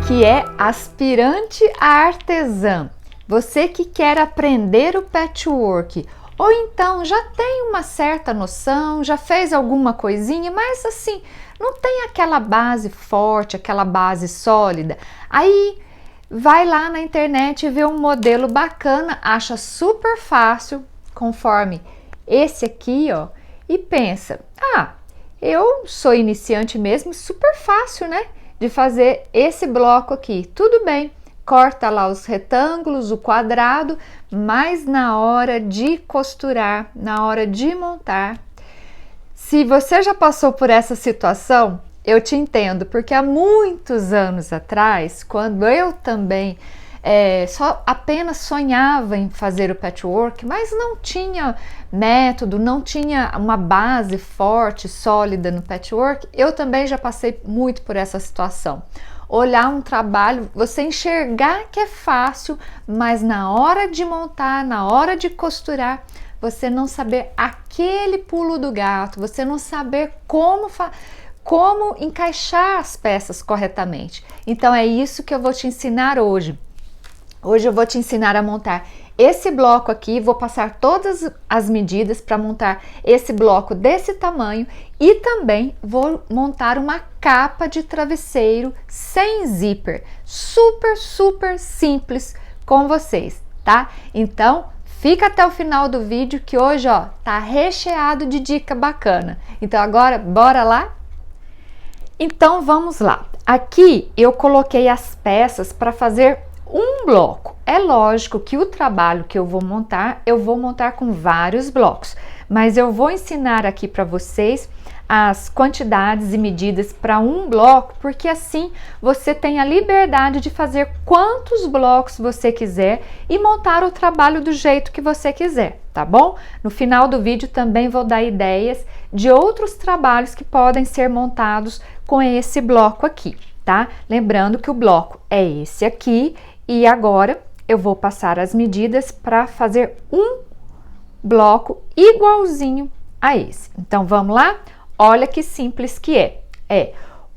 que é aspirante a artesã, você que quer aprender o patchwork, ou então já tem uma certa noção, já fez alguma coisinha, mas assim, não tem aquela base forte, aquela base sólida, aí vai lá na internet e vê um modelo bacana, acha super fácil, conforme esse aqui, ó, e pensa, eu sou iniciante mesmo, super fácil, né, de fazer esse bloco aqui, tudo bem. Corta lá os retângulos, o quadrado, mas na hora de costurar, na hora de montar, se você já passou por essa situação, eu te entendo, porque há muitos anos atrás, quando eu também só apenas sonhava em fazer o patchwork, mas não tinha método, não tinha uma base forte, sólida no patchwork, eu também já passei muito por essa situação. Olhar um trabalho, você enxergar que é fácil, mas na hora de montar, na hora de costurar, você não saber aquele pulo do gato, você não saber como encaixar as peças corretamente. Então é isso que eu vou te ensinar hoje. Hoje eu vou te ensinar a montar esse bloco aqui, vou passar todas as medidas para montar esse bloco desse tamanho e também vou montar uma capa de travesseiro sem zíper, super simples com vocês, tá? Então fica até o final do vídeo que hoje, ó, tá recheado de dica bacana. Então agora bora lá? Então vamos lá. Aqui eu coloquei as peças para fazer um bloco. É lógico que o trabalho que eu vou montar com vários blocos, mas eu vou ensinar aqui para vocês as quantidades e medidas para um bloco, porque assim você tem a liberdade de fazer quantos blocos você quiser e montar o trabalho do jeito que você quiser, tá bom? No final do vídeo também vou dar ideias de outros trabalhos que podem ser montados com esse bloco aqui, tá? Lembrando que o bloco é esse aqui. E agora eu vou passar as medidas para fazer um bloco igualzinho a esse. Então vamos lá? Olha que simples que é. É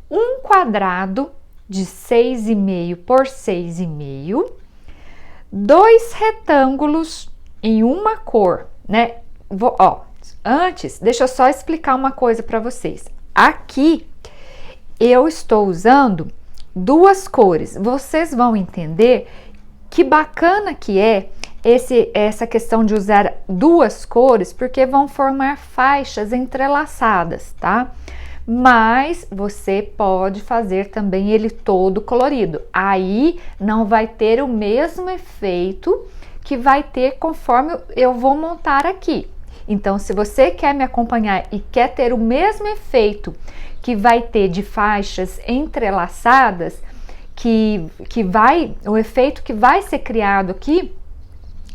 um quadrado de 6,5 por 6,5, dois retângulos em uma cor, né? Antes, deixa eu só explicar uma coisa para vocês. Aqui eu estou usando duas cores. Vocês vão entender que bacana que é essa questão de usar duas cores, porque vão formar faixas entrelaçadas, tá? Mas você pode fazer também ele todo colorido. Aí não vai ter o mesmo efeito que vai ter conforme eu vou montar aqui. Então, se você quer me acompanhar e quer ter o mesmo efeito que vai ter de faixas entrelaçadas, o efeito que vai ser criado aqui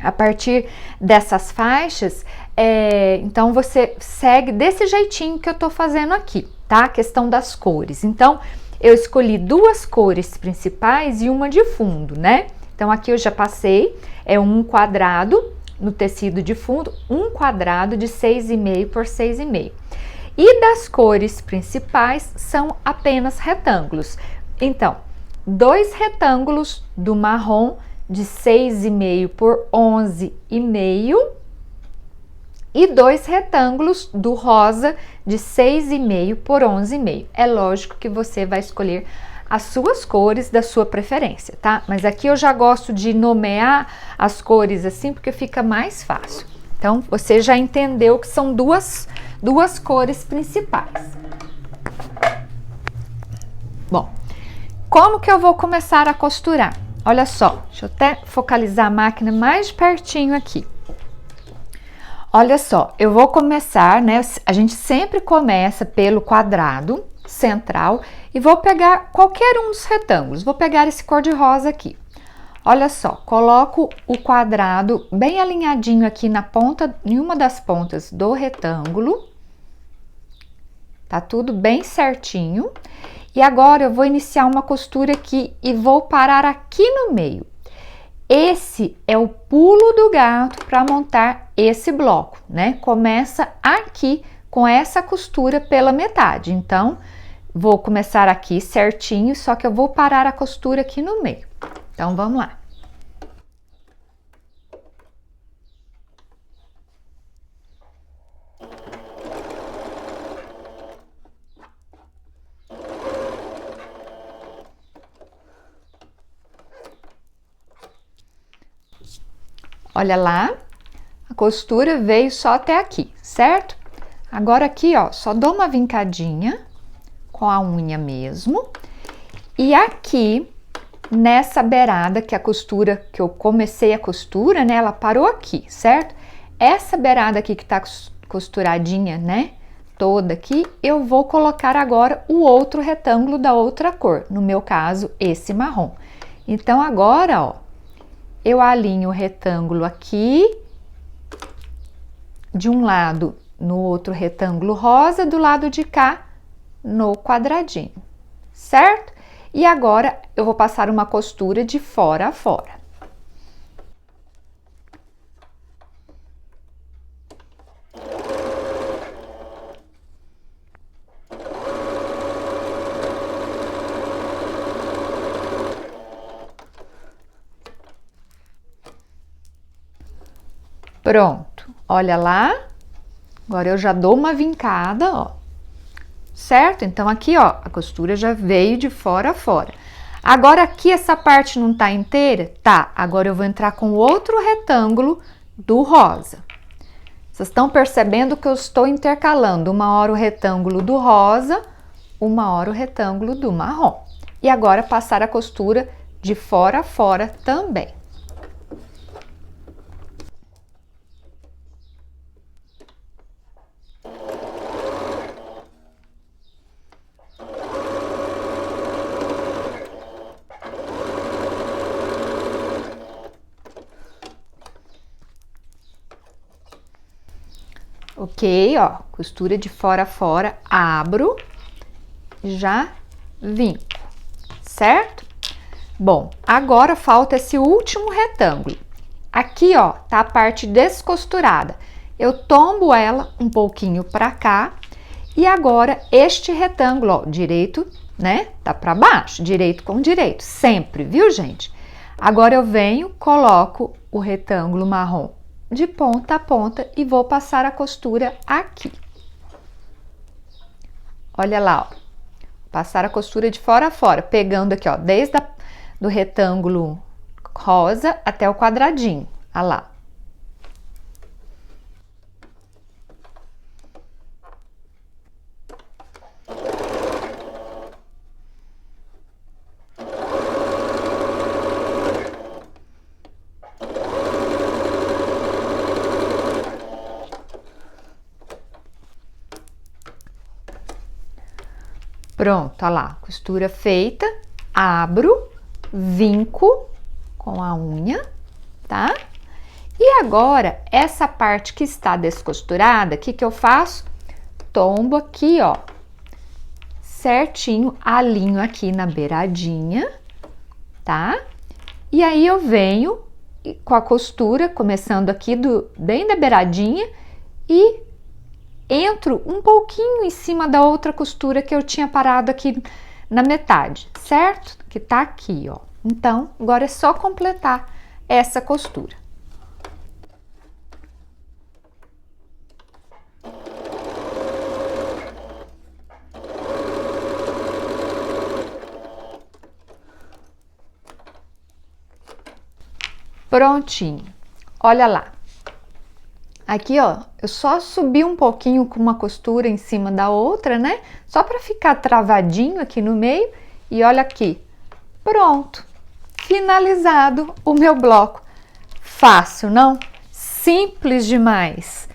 a partir dessas faixas, então você segue desse jeitinho que eu tô fazendo aqui, tá? A questão das cores. Então, eu escolhi duas cores principais e uma de fundo, né? Então, aqui eu já passei, um quadrado no tecido de fundo, um quadrado de 6,5 por 6,5. E das cores principais são apenas retângulos. Então, dois retângulos do marrom de 6,5 por 11,5 e dois retângulos do rosa de 6,5 por 11,5. É lógico que você vai escolher as suas cores da sua preferência, tá? Mas aqui eu já gosto de nomear as cores assim porque fica mais fácil. Então, você já entendeu que são duas cores principais. Bom, como que eu vou começar a costurar? Olha só, deixa eu até focalizar a máquina mais pertinho aqui. Olha só, eu vou começar, né? A gente sempre começa pelo quadrado central e vou pegar qualquer um dos retângulos. Vou pegar esse cor-de-rosa aqui. Olha só, coloco o quadrado bem alinhadinho aqui na ponta, em uma das pontas do retângulo. Tá tudo bem certinho. E agora eu vou iniciar uma costura aqui e vou parar aqui no meio. Esse é o pulo do gato para montar esse bloco, né? Começa aqui com essa costura pela metade. Então, Vou começar aqui certinho, só que eu vou parar a costura aqui no meio. Então, vamos lá. Olha lá, a costura veio só até aqui, certo? Agora aqui, ó, só dou uma vincadinha com a unha mesmo. E aqui, nessa beirada, que a costura, que eu comecei a costura, né? Ela parou aqui, certo? Essa beirada aqui que tá costuradinha, né? Toda aqui, eu vou colocar agora o outro retângulo da outra cor. No meu caso, esse marrom. Então, agora, ó, eu alinho o retângulo aqui, de um lado no outro retângulo rosa, do lado de cá no quadradinho, certo? E agora eu vou passar uma costura de fora a fora. Pronto, olha lá, agora eu já dou uma vincada, ó, certo? Então, aqui, ó, a costura já veio de fora a fora. Agora, aqui, essa parte não tá inteira? Tá, agora eu vou entrar com outro retângulo do rosa. Vocês estão percebendo que eu estou intercalando uma hora o retângulo do rosa, uma hora o retângulo do marrom. E agora, passar a costura de fora a fora também. Ok, ó, costura de fora a fora, abro, já vinco, certo? Bom, agora falta esse último retângulo. Aqui, ó, tá a parte descosturada. Eu tombo ela um pouquinho pra cá e agora este retângulo, ó, direito, né, tá pra baixo, direito com direito, sempre, viu, gente? Agora eu venho, coloco o retângulo marrom de ponta a ponta e vou passar a costura aqui. Olha lá, ó. Passar a costura de fora a fora, pegando aqui, ó, desde do retângulo rosa até o quadradinho. Olha lá. Pronto, olha lá, costura feita, abro, vinco com a unha, tá? E agora, essa parte que está descosturada, o que que eu faço? Tombo aqui, ó, certinho, alinho aqui na beiradinha, tá? E aí eu venho com a costura, começando aqui bem da beiradinha e entro um pouquinho em cima da outra costura que eu tinha parado aqui na metade, certo? Que tá aqui, ó. Então, agora é só completar essa costura. Prontinho. Olha lá. Aqui, ó, eu só subi um pouquinho com uma costura em cima da outra, né? Só para ficar travadinho aqui no meio. E olha aqui, pronto, finalizado o meu bloco. Fácil, não? Simples demais,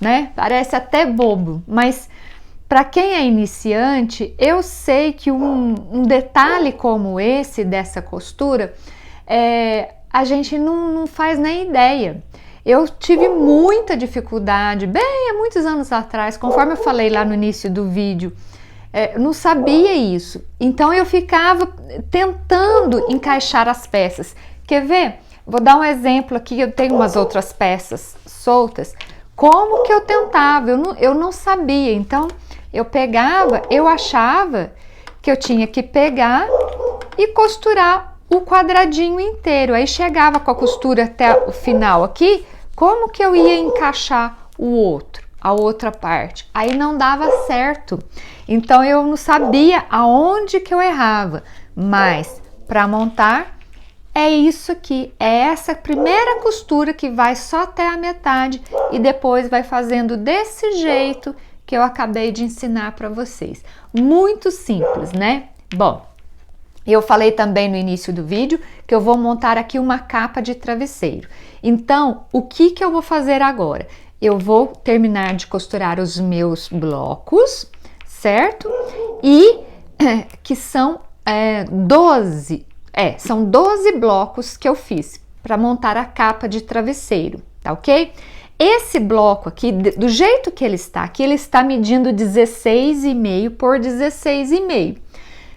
né? Parece até bobo, mas para quem é iniciante, eu sei que um detalhe como esse dessa costura, a gente não faz nem ideia. Eu tive muita dificuldade, bem há muitos anos atrás, conforme eu falei lá no início do vídeo, eu não sabia isso. Então eu ficava tentando encaixar as peças. Quer ver? Vou dar um exemplo aqui, eu tenho umas outras peças soltas. Como que eu tentava? Eu não sabia. Então eu pegava, eu achava que eu tinha que pegar e costurar o quadradinho inteiro. Aí chegava com a costura até o final aqui, como que eu ia encaixar a outra parte? Aí não dava certo. Então eu não sabia aonde que eu errava, mas para montar é isso aqui, é essa primeira costura que vai só até a metade e depois vai fazendo desse jeito que eu acabei de ensinar para vocês. Muito simples, né? Bom, eu falei também no início do vídeo que eu vou montar aqui uma capa de travesseiro. Então, o que que eu vou fazer agora? Eu vou terminar de costurar os meus blocos, certo? E que são 12 blocos que eu fiz para montar a capa de travesseiro, tá ok? Esse bloco aqui, do jeito que ele está aqui, ele está medindo 16,5 por 16,5.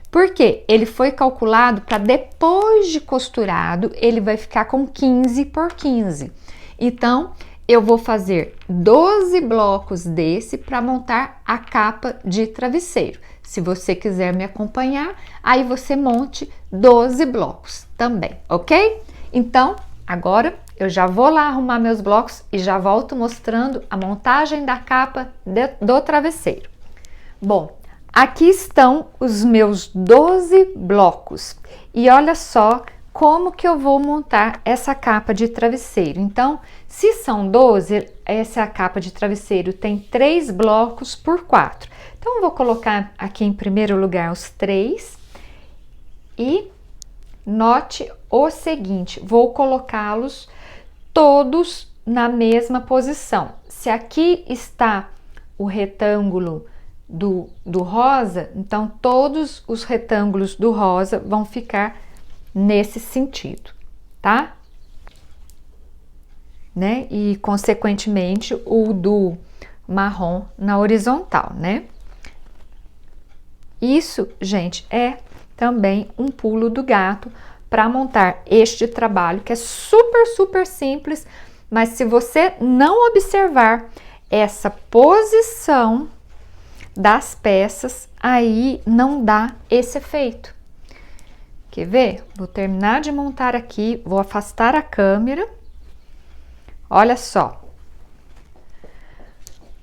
Porque ele foi calculado para depois de costurado, ele vai ficar com 15 por 15. Então, eu vou fazer 12 blocos desse para montar a capa de travesseiro. Se você quiser me acompanhar, aí você monte 12 blocos também, ok? Então, agora eu já vou lá arrumar meus blocos e já volto mostrando a montagem da capa do travesseiro. Bom, aqui estão os meus 12 blocos e olha só como que eu vou montar essa capa de travesseiro. Então, se são 12, essa capa de travesseiro tem 3 blocos por 4. Então, eu vou colocar aqui em primeiro lugar os 3 e note o seguinte, vou colocá-los todos na mesma posição. Se aqui está o retângulo do rosa, então todos os retângulos do rosa vão ficar nesse sentido, tá? Né? E consequentemente o do marrom na horizontal, né? Isso, gente, é também um pulo do gato para montar este trabalho que é super, super simples, mas se você não observar essa posição das peças, aí não dá esse efeito. Quer ver? Vou terminar de montar aqui, vou afastar a câmera. Olha só.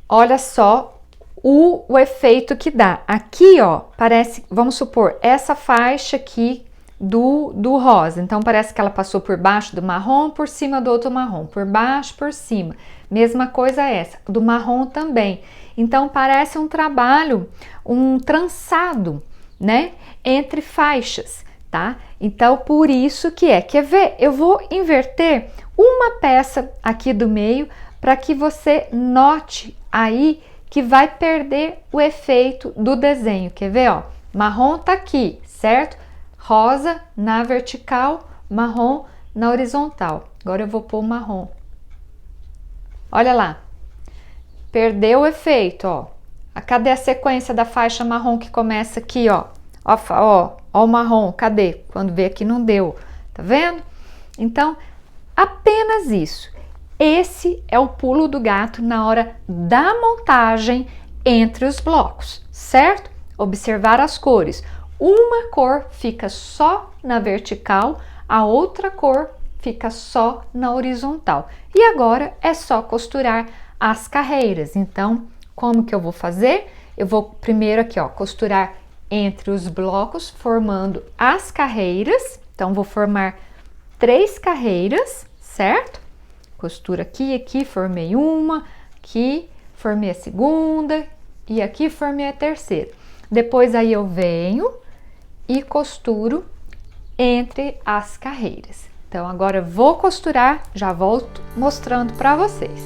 Olha só o efeito que dá. Aqui, ó, parece, vamos supor, essa faixa aqui do rosa. Então, parece que ela passou por baixo do marrom, por cima do outro marrom, por baixo, por cima. Mesma coisa essa, do marrom também. Então, parece um trabalho, um trançado, né, entre faixas, tá? Então, por isso que é. Quer ver? Eu vou inverter uma peça aqui do meio para que você note aí que vai perder o efeito do desenho. Quer ver, ó? Marrom tá aqui, certo? Rosa na vertical, marrom na horizontal. Agora eu vou pôr o marrom. Olha lá. Perdeu o efeito, ó. Cadê a sequência da faixa marrom que começa aqui, ó? Ó o marrom, cadê? Quando vê aqui não deu, tá vendo? Então, apenas isso. Esse é o pulo do gato na hora da montagem entre os blocos, certo? Observar as cores. Uma cor fica só na vertical, a outra cor fica só na horizontal. E agora é só costurar as carreiras. Então, como que eu vou fazer? Eu vou primeiro aqui, ó, costurar entre os blocos, formando as carreiras. Então, vou formar 3 carreiras, certo? Costura aqui, aqui, formei uma, aqui, formei a segunda e aqui formei a terceira. Depois aí eu venho e costuro entre as carreiras. Então, agora eu vou costurar, já volto mostrando para vocês.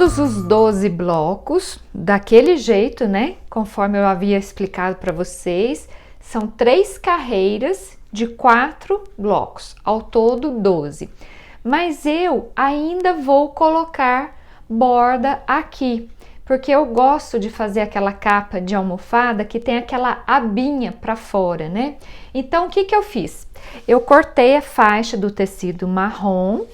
todos os 12 blocos daquele jeito, né? Conforme eu havia explicado para vocês, são 3 carreiras de 4 blocos, ao todo 12. Mas eu ainda vou colocar borda aqui, porque eu gosto de fazer aquela capa de almofada que tem aquela abinha para fora, né? Então, o que que eu fiz? Eu cortei a faixa do tecido marrom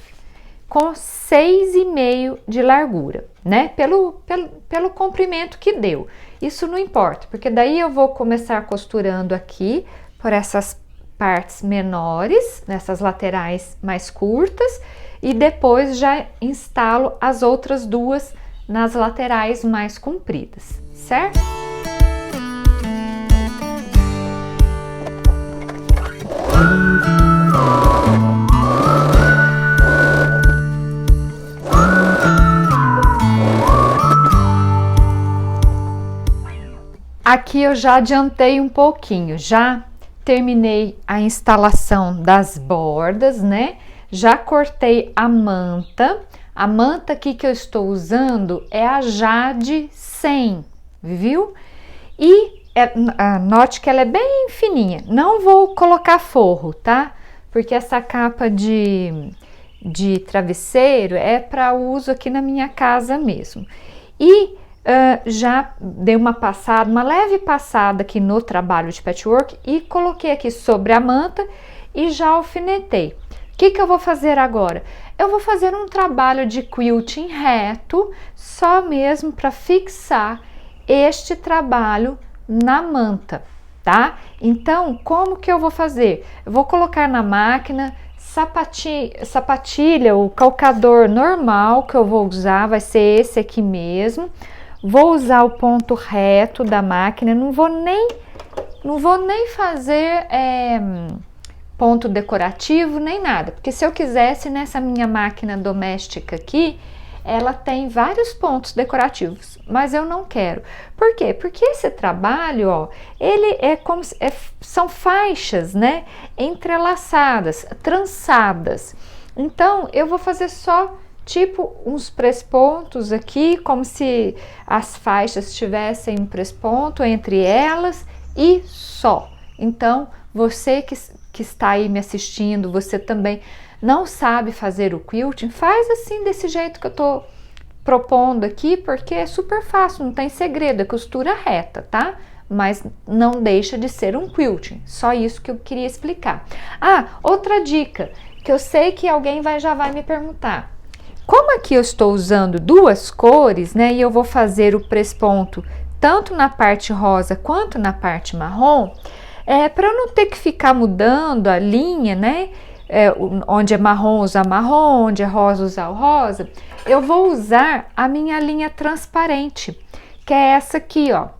com 6,5 de largura, né? Pelo comprimento que deu. Isso não importa, porque daí eu vou começar costurando aqui por essas partes menores, nessas laterais mais curtas, e depois já instalo as outras duas nas laterais mais compridas, certo? Aqui eu já adiantei um pouquinho, já terminei a instalação das bordas, né? Já cortei a manta. A manta aqui que eu estou usando é a Jade 100, viu? E note que ela é bem fininha. Não vou colocar forro, tá? Porque essa capa de travesseiro é para uso aqui na minha casa mesmo. E já dei uma leve passada aqui no trabalho de patchwork e coloquei aqui sobre a manta e já alfinetei. O que que eu vou fazer agora? Eu vou fazer um trabalho de quilting reto, só mesmo para fixar este trabalho na manta, tá? Então, como que eu vou fazer? Eu vou colocar na máquina sapatilha, o calcador normal que eu vou usar, vai ser esse aqui mesmo. Vou usar o ponto reto da máquina, não vou nem fazer ponto decorativo nem nada, porque se eu quisesse nessa minha máquina doméstica aqui, ela tem vários pontos decorativos, mas eu não quero. Por quê? Porque esse trabalho, ó, ele é como são faixas, né, entrelaçadas, trançadas. Então eu vou fazer só tipo uns prespontos aqui, como se as faixas tivessem um presponto entre elas e só. Então, você que está aí me assistindo, você também não sabe fazer o quilting, faz assim, desse jeito que eu tô propondo aqui, porque é super fácil, não tem segredo, é costura reta, tá? Mas não deixa de ser um quilting, só isso que eu queria explicar. Ah, outra dica, que eu sei que alguém já vai me perguntar. Como aqui eu estou usando duas cores, né, e eu vou fazer o presponto tanto na parte rosa quanto na parte marrom, para eu não ter que ficar mudando a linha, né, onde é marrom usar marrom, onde é rosa usar o rosa, eu vou usar a minha linha transparente, que é essa aqui, ó.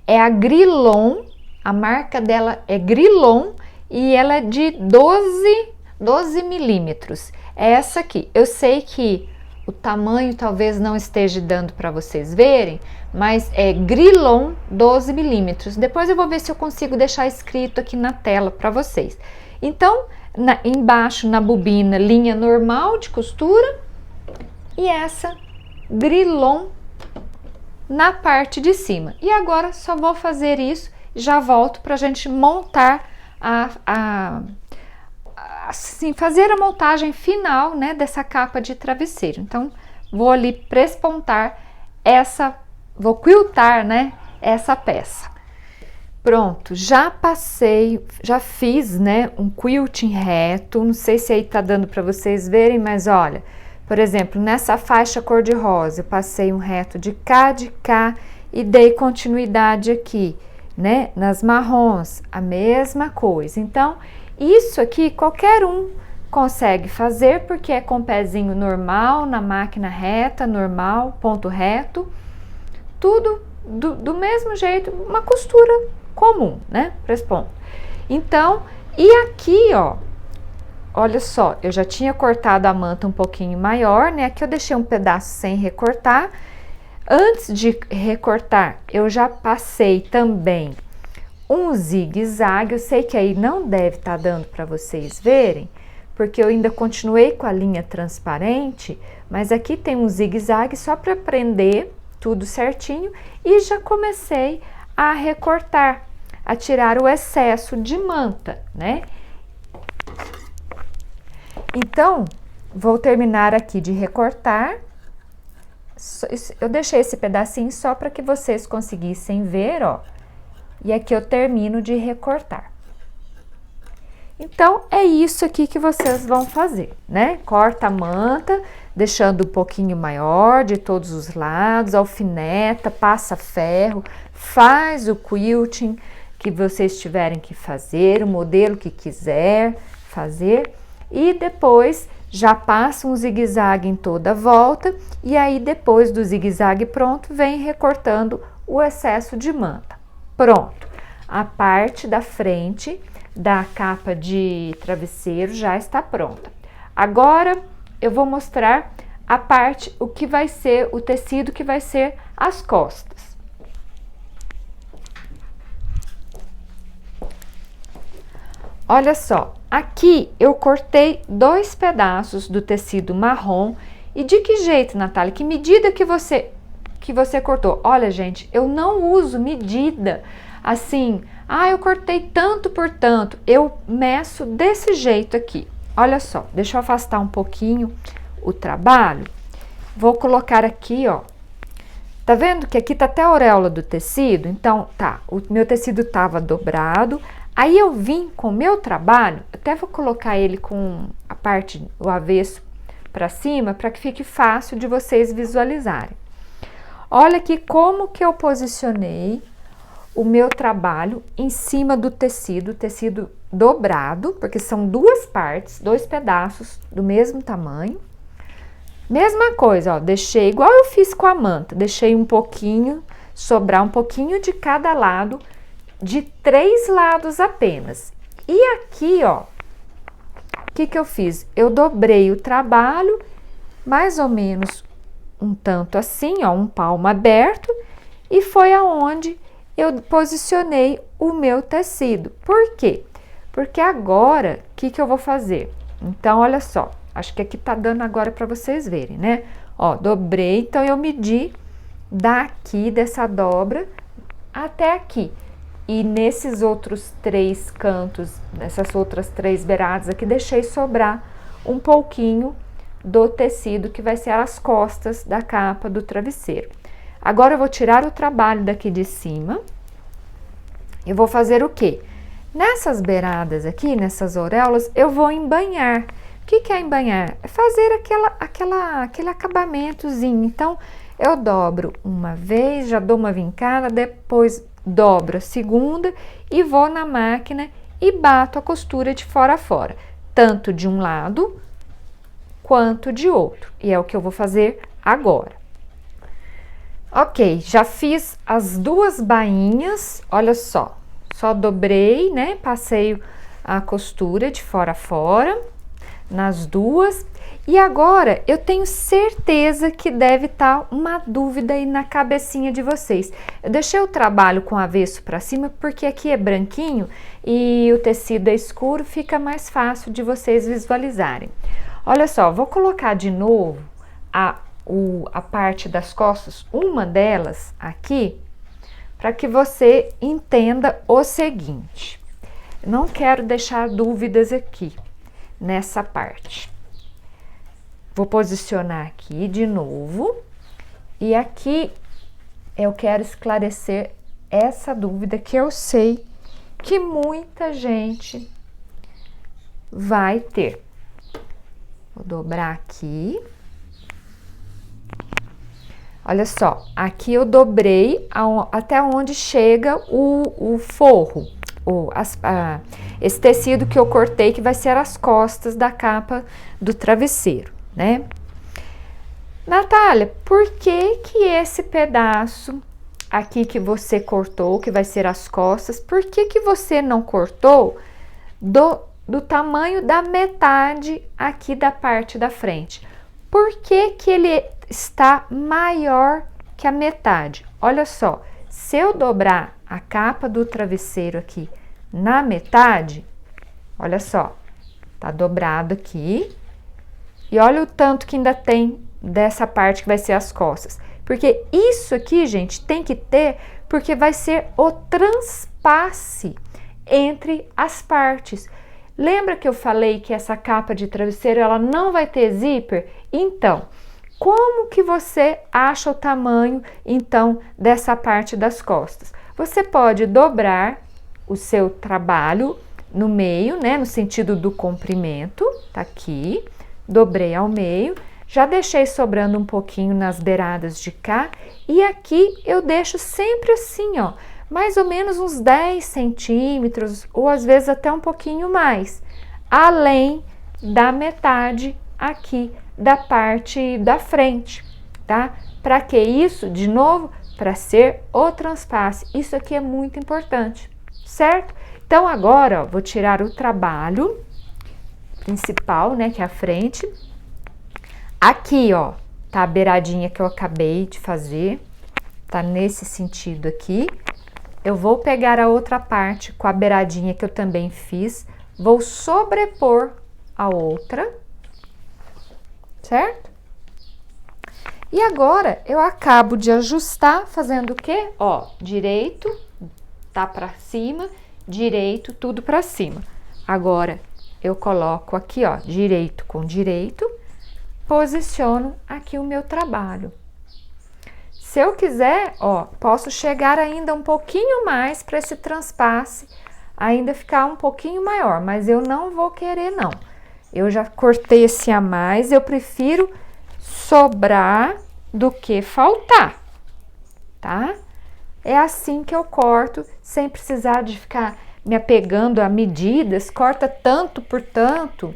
É a Grilon, a marca dela é Grilon e ela é de 12 milímetros. É essa aqui. Eu sei que o tamanho talvez não esteja dando para vocês verem, mas é Grilon 12 milímetros. Depois eu vou ver se eu consigo deixar escrito aqui na tela para vocês. Então, embaixo na bobina, linha normal de costura e essa Grilon na parte de cima. E agora só vou fazer isso e já volto para a gente montar assim, fazer a montagem final, né, dessa capa de travesseiro. Então, vou ali prespontar vou quiltar, né, essa peça. Pronto, já fiz, né, um quilting reto, não sei se aí tá dando para vocês verem, mas olha, por exemplo, nessa faixa cor-de-rosa, eu passei um reto de cá e dei continuidade aqui, né, nas marrons, a mesma coisa. Então, isso aqui qualquer um consegue fazer, porque é com pezinho normal, na máquina reta, normal, ponto reto, tudo do mesmo jeito, uma costura comum, né, presponto. Então, e aqui, ó, olha só, eu já tinha cortado a manta um pouquinho maior, né, aqui eu deixei um pedaço sem recortar. Antes de recortar, eu já passei também um zigue-zague. Eu sei que aí não deve estar dando para vocês verem, porque eu ainda continuei com a linha transparente, mas aqui tem um zigue-zague só para prender tudo certinho e já comecei a recortar, a tirar o excesso de manta, né? Então, vou terminar aqui de recortar. Eu deixei esse pedacinho só para que vocês conseguissem ver, ó. E aqui eu termino de recortar. Então, é isso aqui que vocês vão fazer, né? Corta a manta, deixando um pouquinho maior de todos os lados, alfineta, passa ferro, faz o quilting que vocês tiverem que fazer, o modelo que quiser fazer, e depois já passa um zigue-zague em toda a volta, e aí depois do zigue-zague pronto, vem recortando o excesso de manta. Pronto, a parte da frente da capa de travesseiro já está pronta. Agora eu vou mostrar a parte, o que vai ser o tecido que vai ser as costas. Olha só, aqui eu cortei 2 pedaços do tecido marrom. E de que jeito, Natália? Que medida que você cortou? Olha, gente, eu não uso medida assim, eu cortei tanto por tanto. Eu meço desse jeito aqui. Olha só, deixa eu afastar um pouquinho o trabalho. Vou colocar aqui, ó. Tá vendo que aqui tá até a auréola do tecido? Então, tá, o meu tecido tava dobrado. Aí eu vim com o meu trabalho, até vou colocar ele com a parte, o avesso para cima, para que fique fácil de vocês visualizarem. Olha aqui como que eu posicionei o meu trabalho em cima do tecido dobrado, porque são 2 partes, 2 pedaços do mesmo tamanho. Mesma coisa, ó, deixei igual eu fiz com a manta, deixei um pouquinho, sobrar um pouquinho de cada lado, de 3 lados apenas. E aqui, ó, o que eu fiz? Eu dobrei o trabalho, mais ou menos um tanto assim, ó, um palmo aberto, e foi aonde eu posicionei o meu tecido. Por quê? Porque agora, o que eu vou fazer? Então, olha só, acho que aqui tá dando agora para vocês verem, né? Ó, dobrei, então eu medi daqui dessa dobra até aqui. E nesses outros 3 cantos, nessas outras 3 beiradas aqui, deixei sobrar um pouquinho do tecido que vai ser as costas da capa do travesseiro. Agora eu vou tirar o trabalho daqui de cima e vou fazer o quê? Nessas beiradas aqui, nessas auréolas, eu vou embanhar. O que é embanhar? É fazer aquele acabamentozinho. Então, eu dobro uma vez, já dou uma vincada, depois dobro a segunda e vou na máquina e bato a costura de fora a fora, tanto de um lado quanto de outro. E é o que eu vou fazer agora. Ok, já fiz as 2 bainhas, olha só dobrei, né? Passei a costura de fora a fora nas 2. E agora, eu tenho certeza que deve estar uma dúvida aí na cabecinha de vocês. Eu deixei o trabalho com avesso para cima porque aqui é branquinho e o tecido é escuro, fica mais fácil de vocês visualizarem. Olha só, vou colocar de novo a parte das costas, uma delas aqui, para que você entenda o seguinte. Não quero deixar dúvidas aqui nessa parte. Vou posicionar aqui de novo e aqui eu quero esclarecer essa dúvida que eu sei que muita gente vai ter. Vou dobrar aqui. Olha só, aqui eu dobrei até onde chega o forro, esse tecido que eu cortei, que vai ser as costas da capa do travesseiro, né? Natália, por que esse pedaço aqui que você cortou, que vai ser as costas, por que você não cortou do tamanho da metade aqui da parte da frente? Por que ele está maior que a metade? Olha só, se eu dobrar a capa do travesseiro aqui na metade, olha só, Tá dobrado aqui. E olha o tanto que ainda tem dessa parte que vai ser as costas. Porque isso aqui, gente, tem que ter, porque vai ser o transpasse entre as partes. Lembra que eu falei que essa capa de travesseiro, ela não vai ter zíper? Então, como que você acha o tamanho, então, dessa parte das costas? Você pode dobrar o seu trabalho no meio, né, no sentido do comprimento, tá aqui, dobrei ao meio, já deixei sobrando um pouquinho nas beiradas de cá, e aqui eu deixo sempre assim, ó, mais ou menos uns 10 centímetros, ou às vezes até um pouquinho mais, além da metade aqui da parte da frente, tá? Para que isso? De novo, para ser o transpasse. Isso aqui é muito importante, certo? Então agora, ó, vou tirar o trabalho principal, né, que é a frente. Aqui, ó, tá a beiradinha que eu acabei de fazer, tá nesse sentido aqui. Eu vou pegar a outra parte com a beiradinha que eu também fiz, vou sobrepor a outra, certo? E agora eu acabo de ajustar fazendo o quê? Ó, direito, tá pra cima, direito, tudo pra cima. Agora eu coloco aqui, ó, direito com direito, posiciono aqui o meu trabalho. Se eu quiser, ó, posso chegar ainda um pouquinho mais para esse transpasse, ainda ficar um pouquinho maior, mas eu não vou querer, não. Eu já cortei esse a mais, eu prefiro sobrar do que faltar, tá? É assim que eu corto, sem precisar de ficar me apegando a medidas, corta tanto por tanto,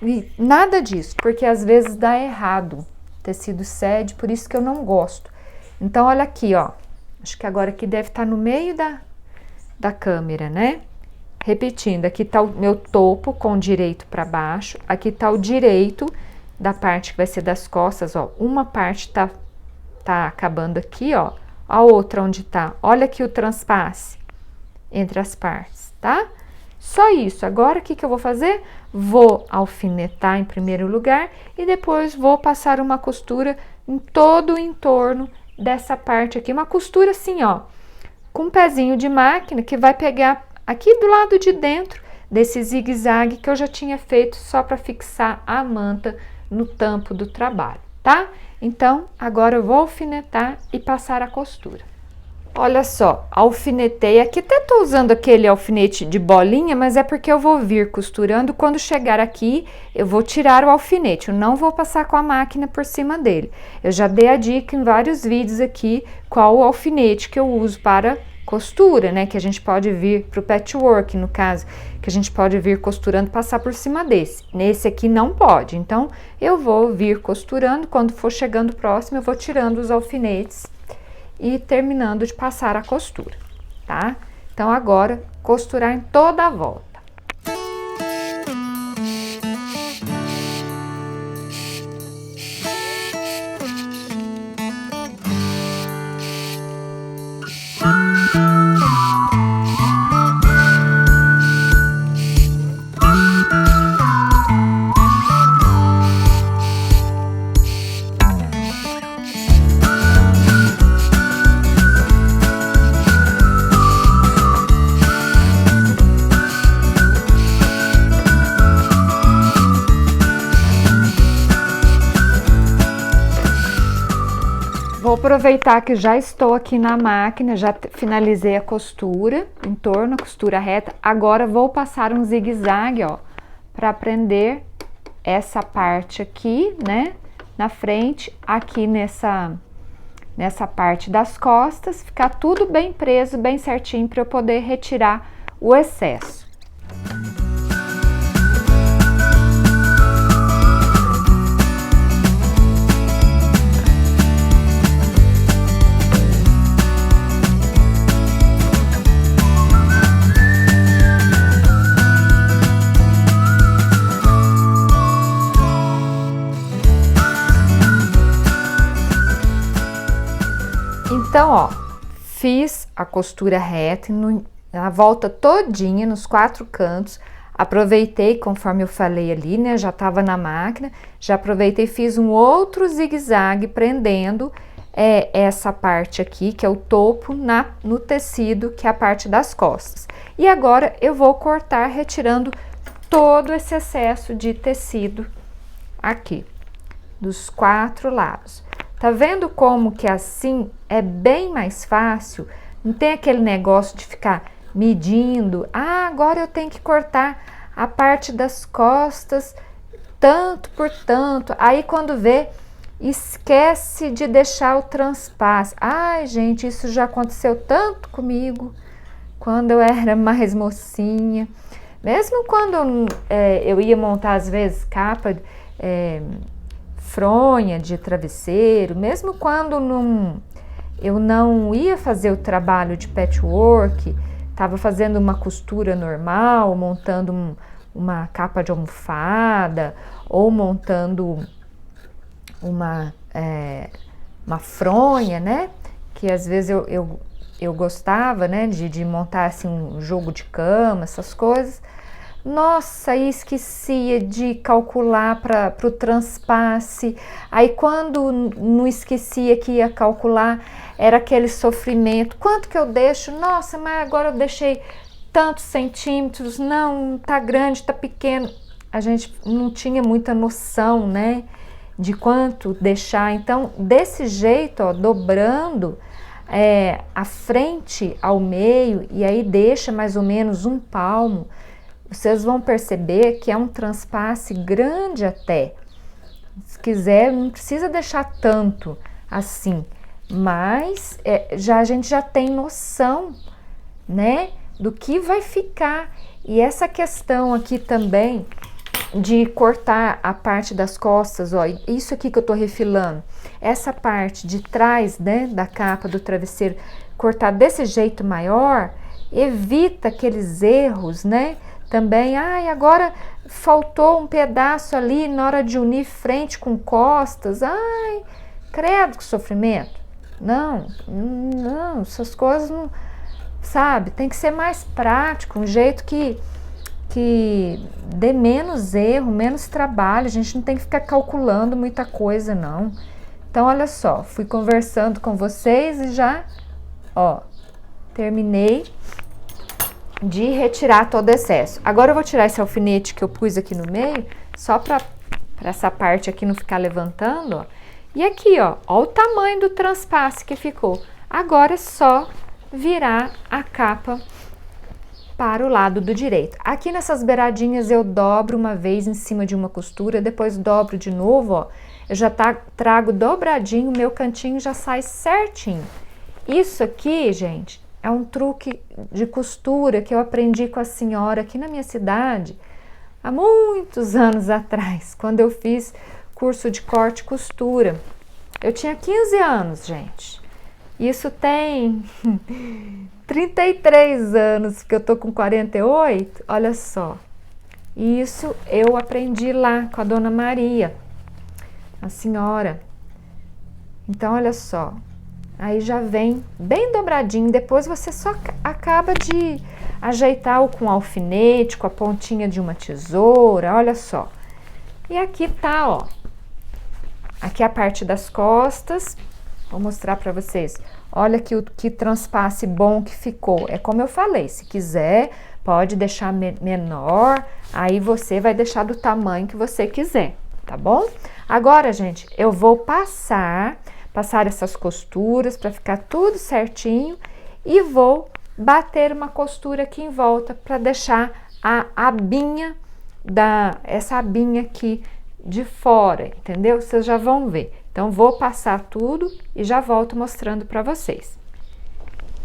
e nada disso, porque às vezes dá errado. O tecido cede, por isso que eu não gosto. Então, olha aqui, ó, acho que agora aqui deve estar no meio da câmera, né? Repetindo, aqui tá o meu topo com direito para baixo, aqui tá o direito da parte que vai ser das costas, ó, uma parte tá acabando aqui, ó, a outra onde tá, olha aqui o transpasse entre as partes, tá? Só isso. Agora, o que que eu vou fazer? Vou alfinetar em primeiro lugar e depois vou passar uma costura em todo o entorno dessa parte aqui, uma costura assim, ó, com um pezinho de máquina que vai pegar aqui do lado de dentro desse zigue-zague que eu já tinha feito só para fixar a manta no tampo do trabalho, tá? Então, agora eu vou alfinetar e passar a costura. Olha só, alfinetei, aqui até tô usando aquele alfinete de bolinha, mas é porque eu vou vir costurando, quando chegar aqui eu vou tirar o alfinete, eu não vou passar com a máquina por cima dele. Eu já dei a dica em vários vídeos aqui qual o alfinete que eu uso para costura, né, que a gente pode vir pro patchwork, no caso, que a gente pode vir costurando e passar por cima desse. Nesse aqui não pode, então eu vou vir costurando, quando for chegando próximo eu vou tirando os alfinetes e terminando de passar a costura, tá? Então, agora, costurar em toda a volta. Vou aproveitar que já estou aqui na máquina, já finalizei a costura, em torno, a costura reta. Agora vou passar um zigue-zague, ó, para prender essa parte aqui, né, na frente, aqui nessa parte das costas, ficar tudo bem preso, bem certinho, para eu poder retirar o excesso. Então, ó, fiz a costura reta na volta todinha, nos 4 cantos. Aproveitei, conforme eu falei ali, né? Já estava na máquina, já aproveitei e fiz um outro zigue-zague prendendo essa parte aqui, que é o topo, no tecido, que é a parte das costas. E agora eu vou cortar retirando todo esse excesso de tecido aqui, dos 4 lados. Tá vendo como que assim é bem mais fácil? Não tem aquele negócio de ficar medindo. Ah, agora eu tenho que cortar a parte das costas tanto por tanto. Aí quando vê, esquece de deixar o transpasse. Ai, gente, isso já aconteceu tanto comigo quando eu era mais mocinha. Mesmo quando eu ia montar, às vezes, capa, fronha de travesseiro, mesmo quando eu não ia fazer o trabalho de patchwork, estava fazendo uma costura normal, montando uma capa de almofada, ou montando uma fronha, né? Que às vezes eu gostava, né, de montar assim um jogo de cama, essas coisas. Nossa, aí esquecia de calcular para o transpasse. Aí quando não esquecia que ia calcular, era aquele sofrimento. Quanto que eu deixo? Nossa, mas agora eu deixei tantos centímetros. Não, tá grande, tá pequeno. A gente não tinha muita noção, né, de quanto deixar. Então, desse jeito, ó, dobrando a frente ao meio, e aí deixa mais ou menos um palmo, vocês vão perceber que é um transpasse grande até. Se quiser, não precisa deixar tanto assim, mas a gente já tem noção, né, do que vai ficar. E essa questão aqui também de cortar a parte das costas, ó, isso aqui que eu tô refilando, essa parte de trás, né, da capa do travesseiro, cortar desse jeito maior, evita aqueles erros, né? Também, ai, agora faltou um pedaço ali na hora de unir frente com costas. Ai, credo que sofrimento. Não, essas coisas não, sabe? Tem que ser mais prático, um jeito que dê menos erro, menos trabalho. A gente não tem que ficar calculando muita coisa, não. Então, olha só, fui conversando com vocês e já, ó, terminei de retirar todo o excesso. Agora eu vou tirar esse alfinete que eu pus aqui no meio, só para essa parte aqui não ficar levantando, ó. E aqui, ó o tamanho do transpasse que ficou. Agora é só virar a capa para o lado do direito. Aqui nessas beiradinhas eu dobro uma vez em cima de uma costura, depois dobro de novo, ó. Eu já trago dobradinho, meu cantinho já sai certinho. Isso aqui, gente, é um truque de costura que eu aprendi com a senhora aqui na minha cidade há muitos anos atrás, quando eu fiz curso de corte e costura. Eu tinha 15 anos, gente. Isso tem 33 anos, porque eu tô com 48, olha só. Isso eu aprendi lá com a dona Maria, a senhora. Então, olha só. Aí já vem bem dobradinho, depois você só acaba de ajeitar com alfinete, com a pontinha de uma tesoura, olha só. E aqui tá, ó, aqui a parte das costas, vou mostrar pra vocês. Olha que transpasse bom que ficou, é como eu falei, se quiser pode deixar menor, aí você vai deixar do tamanho que você quiser, tá bom? Agora, gente, eu vou passar essas costuras para ficar tudo certinho e vou bater uma costura aqui em volta para deixar a abinha essa abinha aqui de fora, entendeu? Vocês já vão ver. Então vou passar tudo e já volto mostrando para vocês.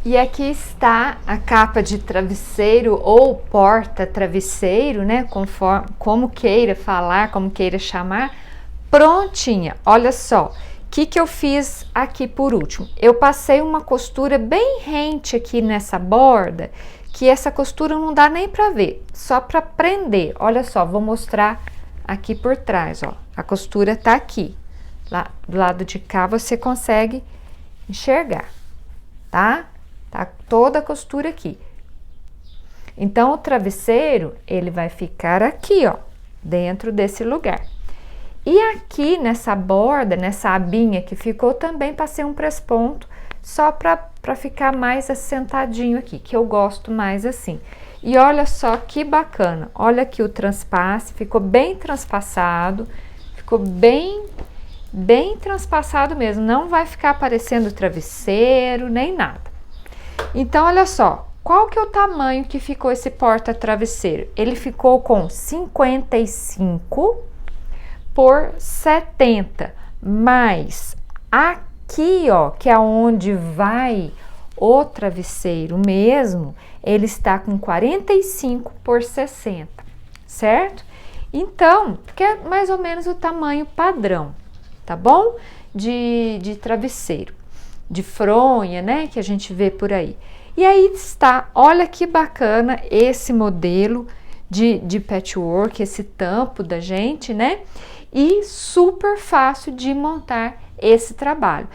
E aqui está a capa de travesseiro ou porta-travesseiro, né? Conforme, como queira falar, como queira chamar, prontinha. Olha só. O que eu fiz aqui por último? Eu passei uma costura bem rente aqui nessa borda, que essa costura não dá nem para ver, só para prender. Olha só, vou mostrar aqui por trás, ó. A costura tá aqui. Lá do lado de cá você consegue enxergar, tá? Tá toda a costura aqui. Então, o travesseiro, ele vai ficar aqui, ó, dentro desse lugar. E aqui nessa borda, nessa abinha que ficou, também passei um press-ponto, só para ficar mais assentadinho aqui, que eu gosto mais assim. E olha só que bacana, olha aqui o transpasse, ficou bem transpassado, ficou bem transpassado mesmo, não vai ficar aparecendo travesseiro, nem nada. Então, olha só, qual que é o tamanho que ficou esse porta-travesseiro? Ele ficou com 55 por 70, mas aqui, ó, que é onde vai o travesseiro mesmo, ele está com 45 por 60, certo? Então, que é mais ou menos o tamanho padrão, tá bom? De travesseiro, de fronha, né, que a gente vê por aí. E aí está, olha que bacana esse modelo de patchwork, esse tampo da gente, né? E super fácil de montar esse trabalho.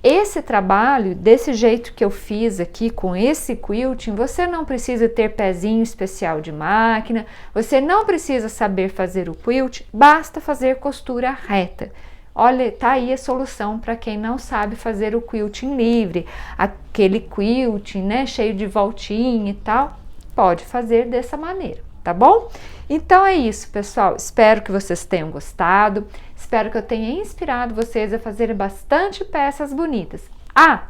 Esse trabalho, desse jeito que eu fiz aqui com esse quilting, você não precisa ter pezinho especial de máquina, você não precisa saber fazer o quilt, basta fazer costura reta. Olha, tá aí a solução para quem não sabe fazer o quilting livre, aquele quilting, né, cheio de voltinha e tal, pode fazer dessa maneira, tá bom? Então é isso, pessoal, espero que vocês tenham gostado, espero que eu tenha inspirado vocês a fazerem bastante peças bonitas. Ah,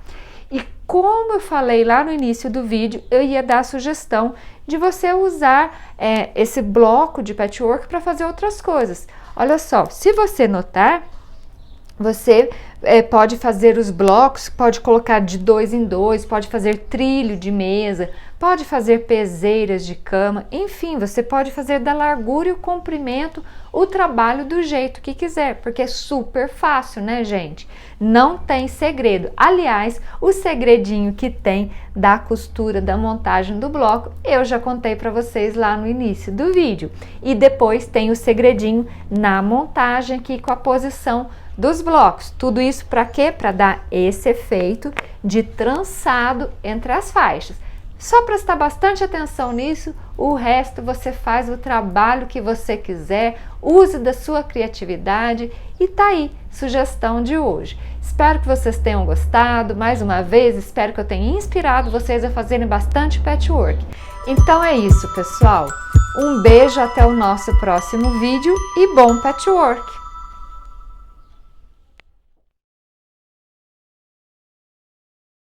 e como eu falei lá no início do vídeo, eu ia dar a sugestão de você usar esse bloco de patchwork para fazer outras coisas. Olha só, se você notar, você pode fazer os blocos, pode colocar de 2 em 2, pode fazer trilho de mesa, pode fazer peseiras de cama, enfim, você pode fazer da largura e o comprimento o trabalho do jeito que quiser, porque é super fácil, né, gente? Não tem segredo. Aliás, o segredinho que tem da costura, da montagem do bloco, eu já contei para vocês lá no início do vídeo. E depois tem o segredinho na montagem aqui com a posição dos blocos. Tudo isso para quê? Para dar esse efeito de trançado entre as faixas. Só prestar bastante atenção nisso, o resto você faz o trabalho que você quiser, use da sua criatividade e tá aí, sugestão de hoje. Espero que vocês tenham gostado, mais uma vez, espero que eu tenha inspirado vocês a fazerem bastante patchwork. Então é isso, pessoal. Um beijo, até o nosso próximo vídeo e bom patchwork!